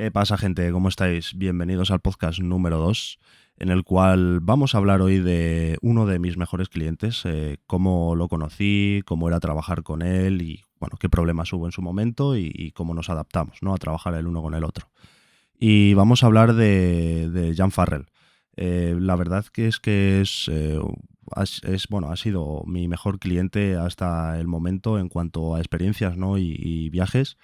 ¿Qué pasa, gente? ¿Cómo estáis? Bienvenidos al podcast número 2, en el cual vamos a hablar hoy de uno de mis mejores clientes, cómo lo conocí, cómo era trabajar con él y, bueno, qué problemas hubo en su momento y cómo nos adaptamos, ¿no?, a trabajar el uno con el otro. Y vamos a hablar de Jan Farrell. La verdad bueno, ha sido mi mejor cliente hasta el momento en cuanto a experiencias, ¿no?, y viajes.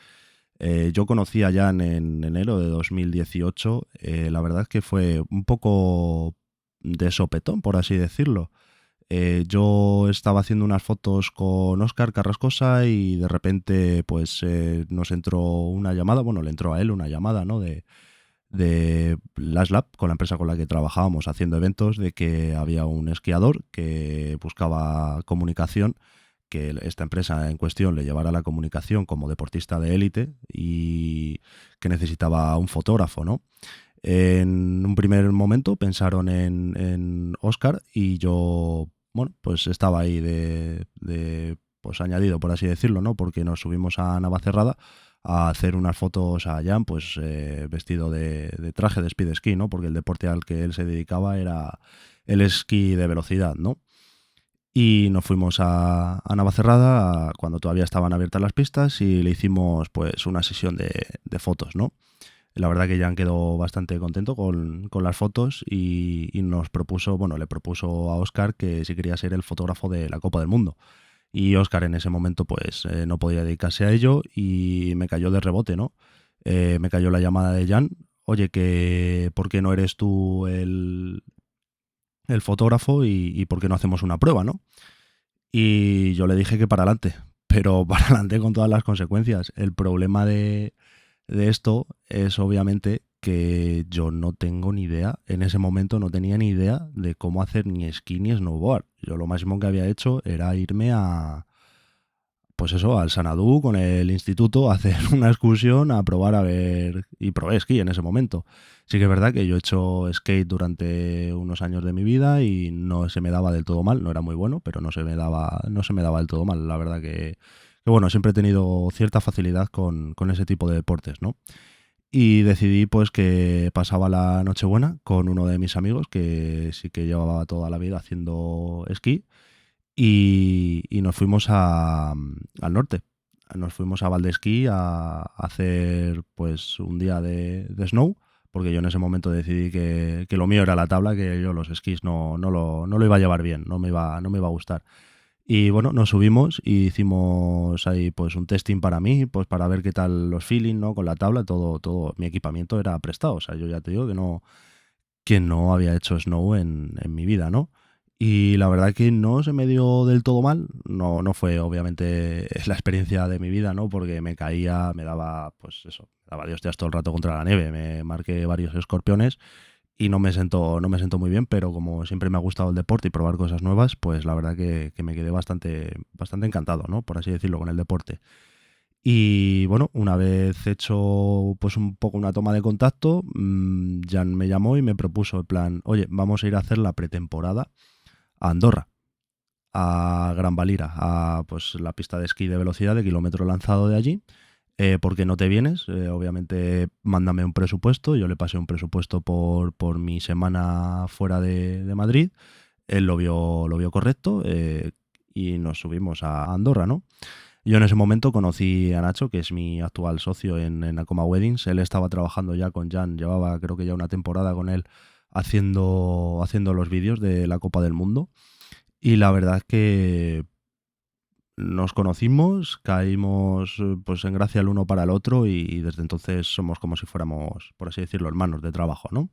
Yo conocí a Jan en enero de 2018. La verdad que fue un poco de sopetón, por así decirlo. Yo estaba haciendo unas fotos con Óscar Carrascosa y de repente pues nos entró una llamada, bueno, le entró a él una llamada, ¿no?, de Last Lab, con la empresa con la que trabajábamos haciendo eventos, de que había un esquiador que buscaba comunicación, que esta empresa en cuestión le llevara la comunicación como deportista de élite y que necesitaba un fotógrafo, ¿no? En un primer momento pensaron en Oscar y yo, bueno, pues estaba ahí pues añadido, por así decirlo, ¿no? Porque nos subimos a Navacerrada a hacer unas fotos a Jan, pues vestido de traje de speed ski, ¿no? Porque el deporte al que él se dedicaba era el esquí de velocidad, ¿no? Y nos fuimos a Navacerrada cuando todavía estaban abiertas las pistas y le hicimos pues una sesión de fotos, ¿no? La verdad que Jan quedó bastante contento con las fotos y nos propuso, bueno, le propuso a Óscar que si quería ser el fotógrafo de la Copa del Mundo. Y Óscar en ese momento pues no podía dedicarse a ello y me cayó de rebote, ¿no? Me cayó la llamada de Jan: oye, que ¿por qué no eres tú el fotógrafo y por qué no hacemos una prueba, ¿no? Y yo le dije que para adelante, pero para adelante con todas las consecuencias. El problema de esto es obviamente que yo no tengo ni idea, en ese momento no tenía ni idea de cómo hacer ni esquí ni snowboard. Yo lo máximo que había hecho era irme pues eso, al Sanadú con el instituto, a hacer una excursión, a probar a ver, y probé esquí en ese momento. Sí que es verdad que yo he hecho skate durante unos años de mi vida y no se me daba del todo mal, no era muy bueno, pero no se me daba del todo mal. La verdad que bueno, siempre he tenido cierta facilidad con ese tipo de deportes, ¿no? Y decidí pues que pasaba la Nochebuena con uno de mis amigos que sí que llevaba toda la vida haciendo esquí y nos fuimos al norte. Nos fuimos a Valdesquí a hacer pues un día de snow, porque yo en ese momento decidí que lo mío era la tabla, que yo los esquís no lo iba a llevar bien, no me iba a gustar. Y bueno, nos subimos y hicimos ahí pues un testing para mí, pues para ver qué tal los feeling, ¿no?, con la tabla. Todo mi equipamiento era prestado. O sea, yo ya te digo que no había hecho snow en mi vida, ¿no? Y la verdad que no se me dio del todo mal. No fue obviamente la experiencia de mi vida, ¿no? Porque me caía, me daba, pues eso, me daba de hostias todo el rato contra la nieve. Me marqué varios escorpiones y no me sentó muy bien, pero como siempre me ha gustado el deporte y probar cosas nuevas, pues la verdad que me quedé bastante encantado, ¿no?, por así decirlo, con el deporte. Y bueno, una vez hecho pues un poco una toma de contacto, Jan me llamó y me propuso el plan: oye, vamos a ir a hacer la pretemporada a Andorra, a Gran Valira, a pues la pista de esquí de velocidad de kilómetro lanzado de allí. ¿Por qué no te vienes? Obviamente mándame un presupuesto. Yo le pasé un presupuesto por mi semana fuera de Madrid. Él lo vio correcto, y nos subimos a Andorra, ¿no? Yo en ese momento conocí a Nacho, que es mi actual socio en Acoma Weddings. Él estaba trabajando ya con Jan, llevaba creo que ya una temporada con él haciendo los vídeos de la Copa del Mundo. Y la verdad es que nos conocimos, caímos pues en gracia el uno para el otro y desde entonces somos como si fuéramos, por así decirlo, hermanos de trabajo, ¿no?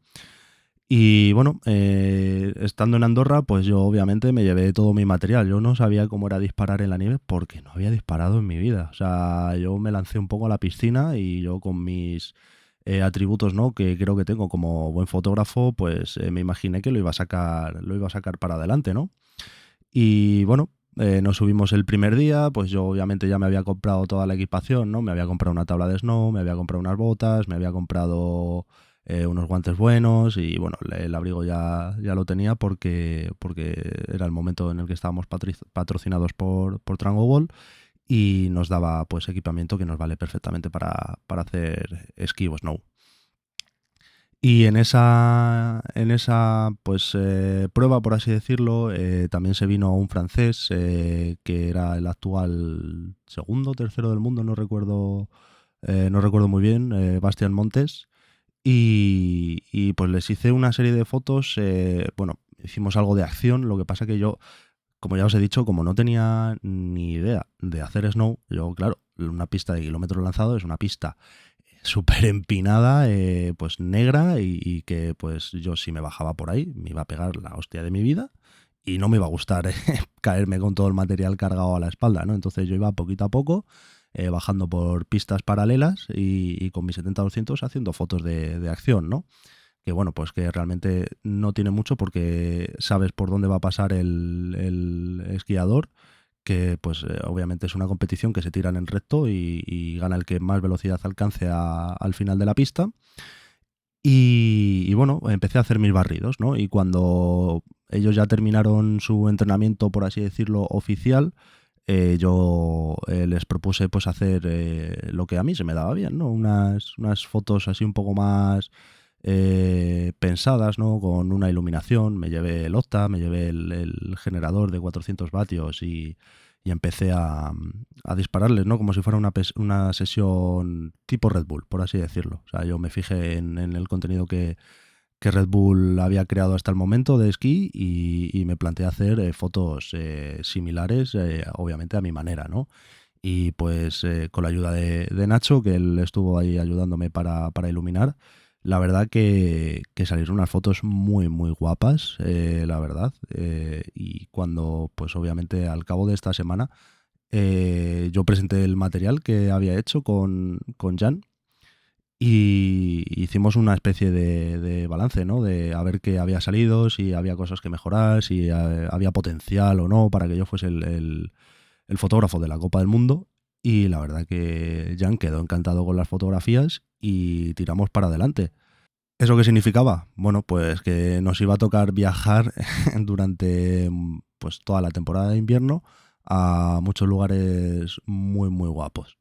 Y bueno, estando en Andorra, pues yo obviamente me llevé todo mi material. Yo no sabía cómo era disparar en la nieve porque no había disparado en mi vida. O sea, yo me lancé un poco a la piscina y yo con mis atributos, ¿no?, que creo que tengo como buen fotógrafo, pues me imaginé que lo iba a sacar para adelante, ¿no? Y bueno, nos subimos el primer día, pues yo obviamente ya me había comprado toda la equipación, ¿no? Me había comprado una tabla de snow, me había comprado unas botas, me había comprado unos guantes buenos y bueno, el abrigo ya lo tenía porque era el momento en el que estábamos patrocinados por Trango Ball y nos daba pues equipamiento que nos vale perfectamente para hacer esquí o snow. Y en esa pues prueba, por así decirlo, también se vino un francés que era el actual segundo o tercero del mundo, no recuerdo muy bien, Bastián Montes. Y pues les hice una serie de fotos, bueno, hicimos algo de acción, lo que pasa que yo, como ya os he dicho, como no tenía ni idea de hacer snow, yo, claro, una pista de kilómetro lanzado es una pista súper empinada, pues negra y que pues yo si me bajaba por ahí me iba a pegar la hostia de mi vida y no me iba a gustar caerme con todo el material cargado a la espalda, ¿no? Entonces yo iba poquito a poco bajando por pistas paralelas y con mi 70-200 haciendo fotos de acción, ¿no? Que bueno, pues que realmente no tiene mucho porque sabes por dónde va a pasar el esquiador, que pues obviamente es una competición que se tiran en recto y gana el que más velocidad alcance al final de la pista. Y bueno, empecé a hacer mis barridos, ¿no? Y cuando ellos ya terminaron su entrenamiento, por así decirlo, oficial, yo les propuse pues hacer lo que a mí se me daba bien, ¿no? Unas fotos así un poco más pensadas, ¿no? Con una iluminación. Me llevé el Octa, me llevé el generador de 400 vatios y empecé a dispararles, ¿no? Como si fuera una sesión tipo Red Bull, por así decirlo. O sea, yo me fijé en el contenido que Red Bull había creado hasta el momento de esquí y me planteé hacer fotos similares, obviamente a mi manera, ¿no? Y pues con la ayuda de Nacho, que él estuvo ahí ayudándome para iluminar, la verdad que salieron unas fotos muy, muy guapas, la verdad. Y cuando, pues obviamente al cabo de esta semana, yo presenté el material que había hecho con Jan y hicimos una especie de balance, ¿no? De a ver qué había salido, si había cosas que mejorar, si había potencial o no para que yo fuese el fotógrafo de la Copa del Mundo. Y la verdad que Jan quedó encantado con las fotografías y tiramos para adelante. ¿Eso qué significaba? Bueno, pues que nos iba a tocar viajar durante pues toda la temporada de invierno a muchos lugares muy, muy guapos.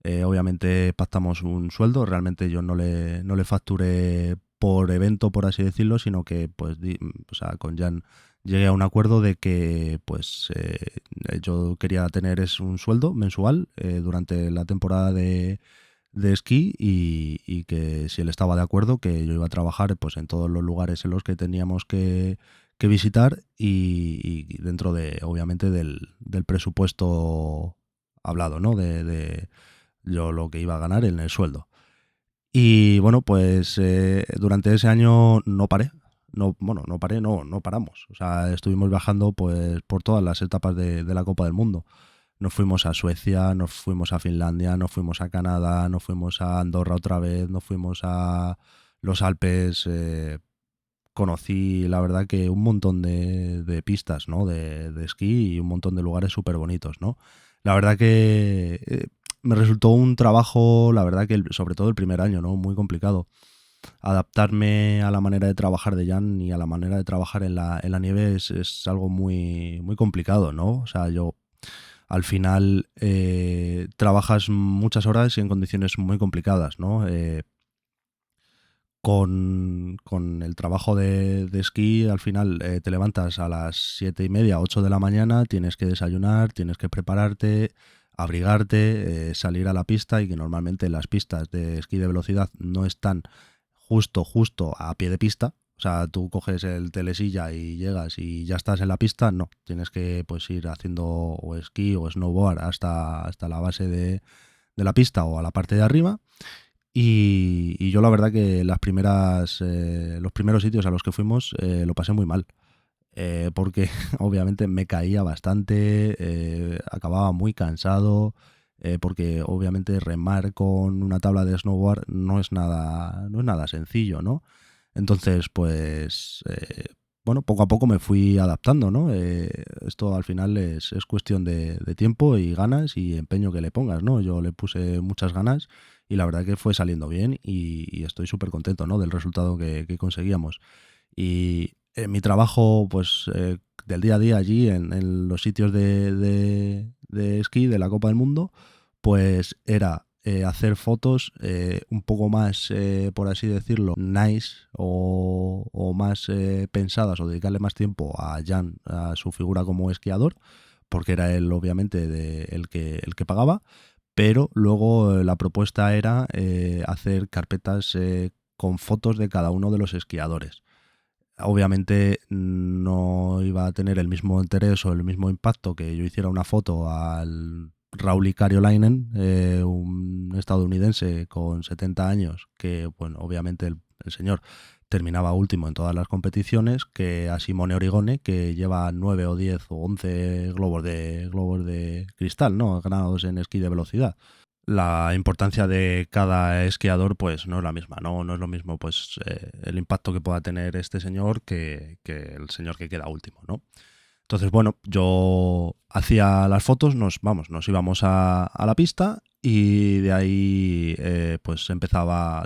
Obviamente pactamos un sueldo, realmente yo no le facturé por evento, por así decirlo, sino que pues o sea, con Jan llegué a un acuerdo de que pues yo quería tener un sueldo mensual durante la temporada de esquí y que si él estaba de acuerdo que yo iba a trabajar pues en todos los lugares en los que teníamos que visitar y dentro de obviamente del presupuesto hablado, ¿no? De yo lo que iba a ganar en el sueldo. Y bueno, pues durante ese año no paré. No, bueno, no paré, no paramos. O sea, estuvimos viajando pues por todas las etapas de la Copa del Mundo. Nos fuimos a Suecia, nos fuimos a Finlandia, nos fuimos a Canadá, nos fuimos a Andorra otra vez, nos fuimos a los Alpes. Conocí, la verdad, que un montón de pistas, ¿no? De esquí y un montón de lugares súper bonitos, ¿no? La verdad que me resultó un trabajo, la verdad que sobre todo el primer año, ¿no? Muy complicado. Adaptarme a la manera de trabajar de Jan y a la manera de trabajar en la nieve es algo muy, muy complicado, ¿no? O sea, yo al final trabajas muchas horas y en condiciones muy complicadas, ¿no? Con el trabajo de esquí, al final te levantas a las 7:30, 8 de la mañana, tienes que desayunar, tienes que prepararte, abrigarte, salir a la pista y que normalmente las pistas de esquí de velocidad no están justo a pie de pista. O sea, tú coges el telesilla y llegas y ya estás en la pista. No, tienes que pues ir haciendo o esquí o snowboard hasta la base de la pista o a la parte de arriba. Y yo la verdad que los primeros sitios a los que fuimos lo pasé muy mal, porque obviamente me caía bastante, acababa muy cansado, porque obviamente remar con una tabla de snowboard no es nada sencillo, ¿no? Entonces, pues, bueno, poco a poco me fui adaptando, ¿no? Esto al final es cuestión de tiempo y ganas y empeño que le pongas, ¿no? Yo le puse muchas ganas y la verdad que fue saliendo bien y estoy súper contento, ¿no? Del resultado que conseguíamos. Y en mi trabajo, pues, del día a día allí, en los sitios de esquí de la Copa del Mundo, pues era hacer fotos un poco más, por así decirlo, nice o más pensadas, o dedicarle más tiempo a Jan, a su figura como esquiador, porque era él obviamente el que pagaba, pero luego la propuesta era hacer carpetas con fotos de cada uno de los esquiadores. Obviamente no iba a tener el mismo interés o el mismo impacto que yo hiciera una foto al Rauli Kariolainen, un estadounidense con 70 años, que bueno, obviamente el señor terminaba último en todas las competiciones, que a Simone Origone, que lleva 9 o 10 o 11 globos de cristal, ¿no? Ganados en esquí de velocidad. La importancia de cada esquiador pues no es la misma, no es lo mismo pues el impacto que pueda tener este señor que el señor que queda último, ¿no? Entonces, bueno, yo hacía las fotos, nos íbamos a la pista y de ahí pues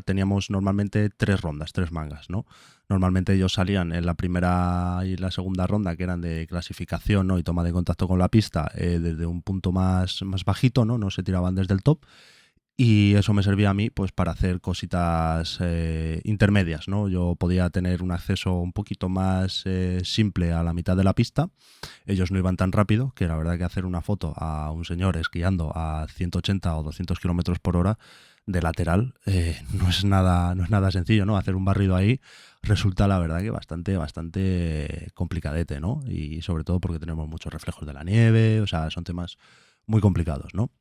teníamos normalmente 3 rondas, 3 mangas, ¿no? Normalmente ellos salían en la primera y la segunda ronda, que eran de clasificación, ¿no? Y toma de contacto con la pista desde un punto más bajito, ¿no? No se tiraban desde el top. Y eso me servía a mí pues para hacer cositas intermedias, ¿no? Yo podía tener un acceso un poquito más simple a la mitad de la pista. Ellos no iban tan rápido, que la verdad que hacer una foto a un señor esquiando a 180 o 200 kilómetros por hora de lateral no es nada sencillo, ¿no? Hacer un barrido ahí resulta la verdad que bastante complicadete, ¿no? Y sobre todo porque tenemos muchos reflejos de la nieve, o sea, son temas muy complicados, ¿no?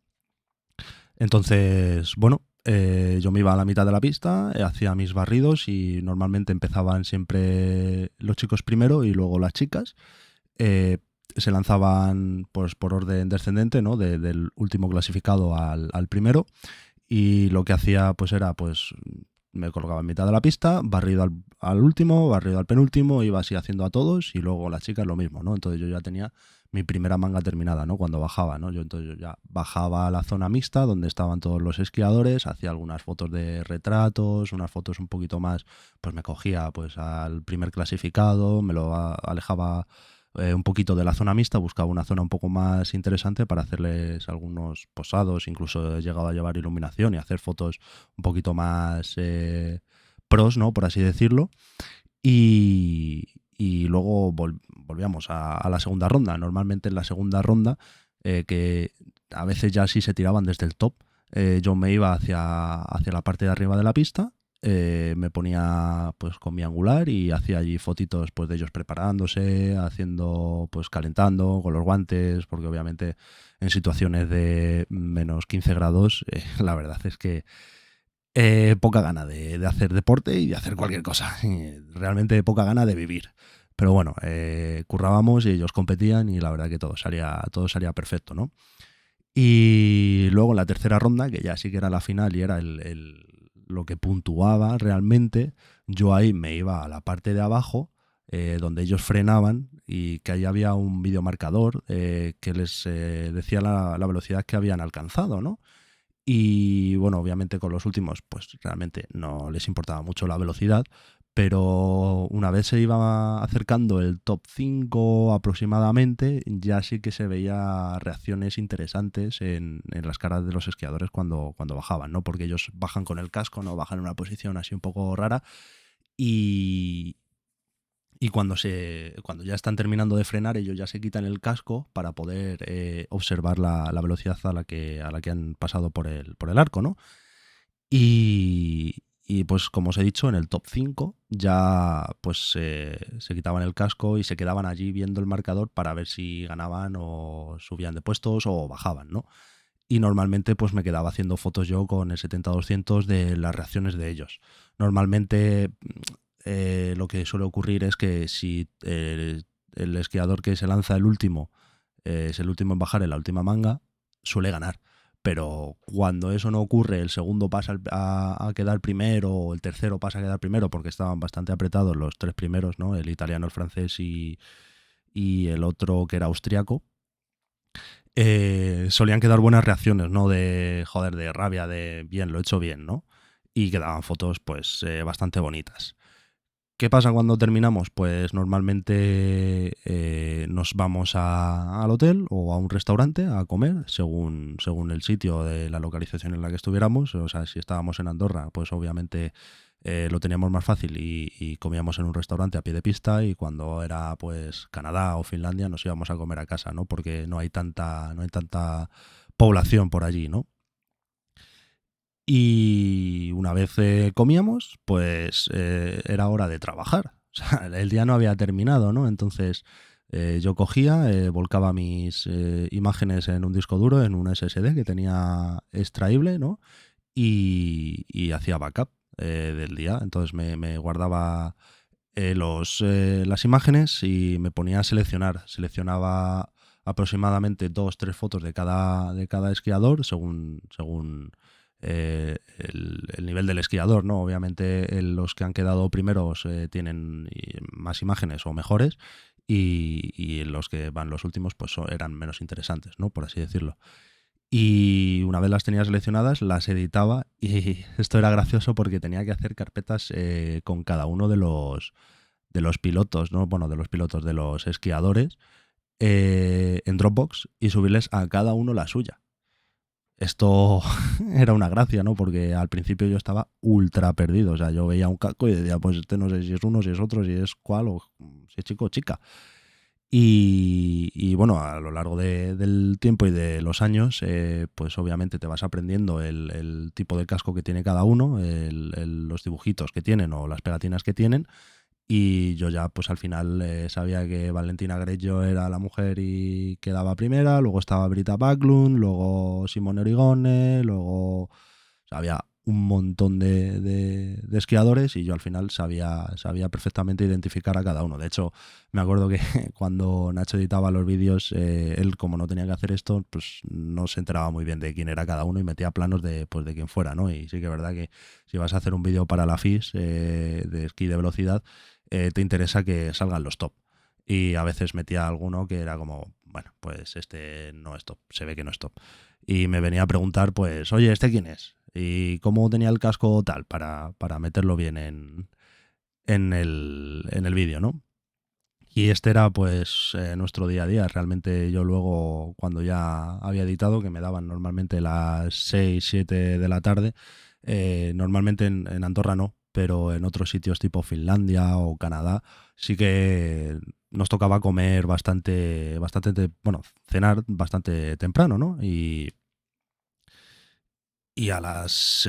Entonces, bueno, yo me iba a la mitad de la pista, hacía mis barridos y normalmente empezaban siempre los chicos primero y luego las chicas. Eh, Se lanzaban pues por orden descendente, ¿no? Del último clasificado al primero, y lo que hacía pues era pues me colocaba en mitad de la pista, barrido al último, barrido al penúltimo, iba así haciendo a todos y luego las chicas lo mismo, ¿no? Entonces yo ya tenía mi primera manga terminada, ¿no? Cuando bajaba, ¿no? Yo ya bajaba a la zona mixta donde estaban todos los esquiadores, hacía algunas fotos de retratos, unas fotos un poquito más, pues me cogía pues al primer clasificado, me lo alejaba un poquito de la zona mixta, buscaba una zona un poco más interesante para hacerles algunos posados, incluso he llegado a llevar iluminación y hacer fotos un poquito más pros, ¿no? Por así decirlo. Y luego volvíamos a la segunda ronda. Normalmente en la segunda ronda, que a veces ya sí se tiraban desde el top, yo me iba hacia la parte de arriba de la pista, me ponía pues con mi angular y hacía allí fotitos pues de ellos preparándose, haciendo pues calentando con los guantes, porque obviamente en situaciones de menos 15 grados la verdad es que poca gana de hacer deporte y de hacer cualquier cosa. Realmente poca gana de vivir. Pero bueno, currábamos y ellos competían y la verdad que todo salía perfecto, ¿no? Y luego en la tercera ronda, que ya sí que era la final y era lo que puntuaba realmente, yo ahí me iba a la parte de abajo, donde ellos frenaban y que ahí había un videomarcador que les decía la velocidad que habían alcanzado, ¿no? Y bueno, obviamente con los últimos, pues realmente no les importaba mucho la velocidad, pero una vez se iba acercando el top 5 aproximadamente, ya sí que se veía reacciones interesantes en las caras de los esquiadores cuando bajaban, ¿no? Porque ellos bajan con el casco, no bajan en una posición así un poco rara y, y cuando ya están terminando de frenar, ellos ya se quitan el casco para poder observar la velocidad a la que han pasado por el arco, ¿no? Y pues como os he dicho, en el top 5 ya pues se quitaban el casco y se quedaban allí viendo el marcador para ver si ganaban o subían de puestos o bajaban, ¿no? Y normalmente pues me quedaba haciendo fotos yo con el 70-200 de las reacciones de ellos. Normalmente lo que suele ocurrir es que si el esquiador que se lanza el último es el último en bajar en la última manga, suele ganar. Pero cuando eso no ocurre, el segundo pasa a quedar primero, o el tercero pasa a quedar primero, porque estaban bastante apretados los 3 primeros, ¿no? El italiano, el francés y el otro que era austriaco. Solían quedar buenas reacciones, ¿no? De joder, de rabia, de bien, lo he hecho bien, ¿no? Y quedaban fotos, pues, bastante bonitas. ¿Qué pasa cuando terminamos? Pues normalmente nos vamos al hotel o a un restaurante a comer, según el sitio de la localización en la que estuviéramos. O sea, si estábamos en Andorra, pues obviamente lo teníamos más fácil y comíamos en un restaurante a pie de pista, y cuando era pues Canadá o Finlandia nos íbamos a comer a casa, ¿no? Porque no hay tanta población por allí, ¿no? Y una vez comíamos, pues era hora de trabajar. O sea, el día no había terminado, ¿no? Entonces yo cogía, volcaba mis imágenes en un disco duro, en un SSD que tenía extraíble, ¿no? Y hacía backup del día. Entonces me guardaba las imágenes y me ponía a seleccionar. Seleccionaba aproximadamente dos, tres fotos de cada esquiador según el nivel del esquiador, ¿no? Obviamente los que han quedado primeros tienen más imágenes o mejores, y los que van los últimos pues eran menos interesantes, ¿no? Por así decirlo. Y una vez las tenía seleccionadas, las editaba, y esto era gracioso porque tenía que hacer carpetas con cada uno de los pilotos, ¿no? Bueno, de los pilotos, de los esquiadores, en Dropbox, y subirles a cada uno la suya. Esto era una gracia, ¿no? Porque al principio yo estaba ultra perdido. O sea, yo veía un casco y decía, pues este no sé si es uno, si es otro, si es cuál, o si es chico o chica. Y bueno, a lo largo del tiempo y de los años, pues obviamente te vas aprendiendo el tipo de casco que tiene cada uno, los dibujitos que tienen o las pegatinas que tienen. Y yo ya, pues al final sabía que Valentina Greggio era la mujer y quedaba primera, luego estaba Britta Backlund, luego Simone Origone, luego, o sea, había un montón de esquiadores, y yo al final sabía perfectamente identificar a cada uno. De hecho, me acuerdo que cuando Nacho editaba los vídeos, él, como no tenía que hacer esto, pues no se enteraba muy bien de quién era cada uno y metía planos de quién fuera, ¿no? Y sí que es verdad que si vas a hacer un vídeo para la FIS de esquí de velocidad, te interesa que salgan los top. Y a veces metía alguno que era como, bueno, pues este no es top, se ve que no es top. Y me venía a preguntar, pues, oye, ¿este quién es? Y cómo tenía el casco tal, para meterlo bien en el vídeo, ¿no? Y este era pues nuestro día a día. Realmente yo luego, cuando ya había editado, que me daban normalmente las 6 7 de la tarde, normalmente en Andorra no, pero en otros sitios tipo Finlandia o Canadá sí que nos tocaba comer bueno, cenar bastante temprano, ¿no? Y a las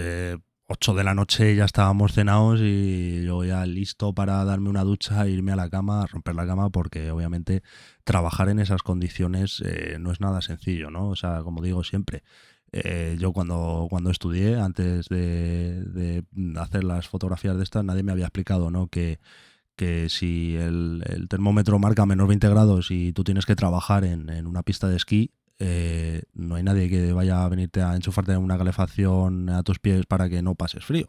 8 de la noche ya estábamos cenados, y yo ya listo para darme una ducha, irme a la cama, romper la cama, porque obviamente trabajar en esas condiciones no es nada sencillo, ¿no? O sea, como digo siempre, yo cuando estudié, antes de hacer las fotografías de estas, nadie me había explicado, ¿no? Que si el termómetro marca -20 grados y tú tienes que trabajar en una pista de esquí, no hay nadie que vaya a venirte a enchufarte una calefacción a tus pies para que no pases frío.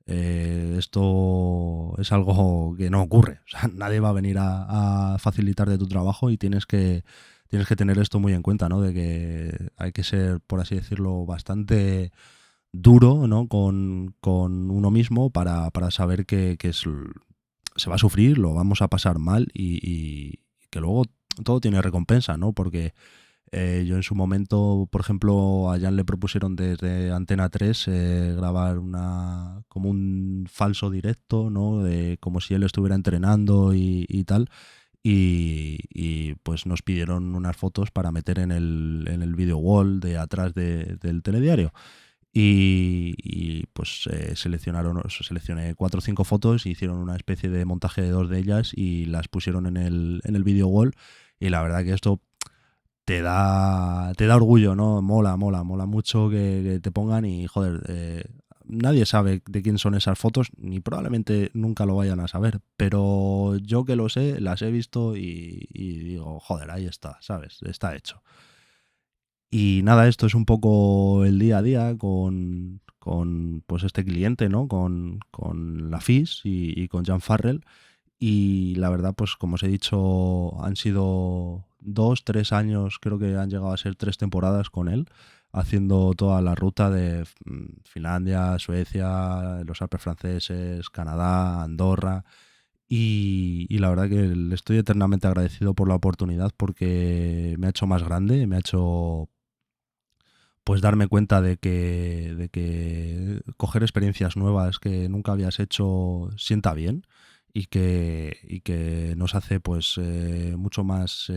Esto es algo que no ocurre. O sea, nadie va a venir a facilitarte tu trabajo, y tienes que tener esto muy en cuenta, ¿no? De que hay que ser, por así decirlo, bastante duro, ¿no? Con uno mismo para saber que se va a sufrir, lo vamos a pasar mal, y que luego todo tiene recompensa, ¿no? Porque yo en su momento, por ejemplo, a Jan le propusieron desde Antena 3 grabar como un falso directo, ¿no? Como si él estuviera entrenando y tal. Pues nos pidieron unas fotos para meter en el video wall de atrás del telediario. Pues seleccioné 4 o 5 fotos, y hicieron una especie de montaje de dos de ellas y las pusieron en el video wall. Y la verdad que esto te da orgullo, ¿no? Mola mucho que te pongan, y joder, nadie sabe de quién son esas fotos, ni probablemente nunca lo vayan a saber, pero yo que lo sé, las he visto, y digo, joder, ahí está, ¿sabes? Está hecho. Y nada, esto es un poco el día a día con pues este cliente, ¿no? Con la FIS y con Jan Farrell. Y la verdad, pues como os he dicho, han sido 2, 3 años, creo que han llegado a ser 3 temporadas con él, haciendo toda la ruta de Finlandia, Suecia, los Alpes franceses, Canadá, Andorra. y la verdad que le estoy eternamente agradecido por la oportunidad porque me ha hecho más grande, me ha hecho pues darme cuenta de que coger experiencias nuevas que nunca habías hecho sienta bien y que nos hace pues mucho más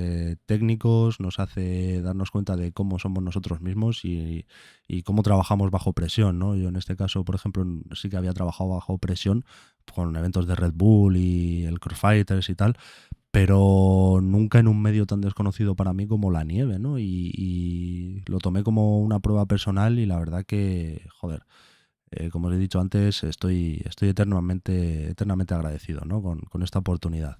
técnicos, nos hace darnos cuenta de cómo somos nosotros mismos y cómo trabajamos bajo presión, ¿no? Yo en este caso, por ejemplo, sí que había trabajado bajo presión con eventos de Red Bull y el Crossfighters y tal, pero nunca en un medio tan desconocido para mí como la nieve, ¿no? Y lo tomé como una prueba personal y la verdad que, joder, como os he dicho antes, estoy eternamente agradecido, ¿no? Con esta oportunidad.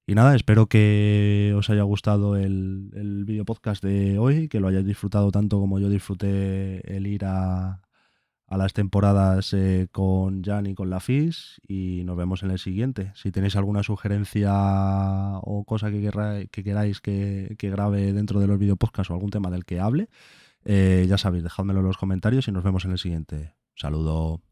Y nada, espero que os haya gustado el video podcast de hoy, que lo hayáis disfrutado tanto como yo disfruté el ir a las temporadas con Jan y con la FIS y nos vemos en el siguiente. Si tenéis alguna sugerencia o cosa que queráis que grabe dentro de los videopodcasts o algún tema del que hable, ya sabéis, dejádmelo en los comentarios y nos vemos en el siguiente. Saludo.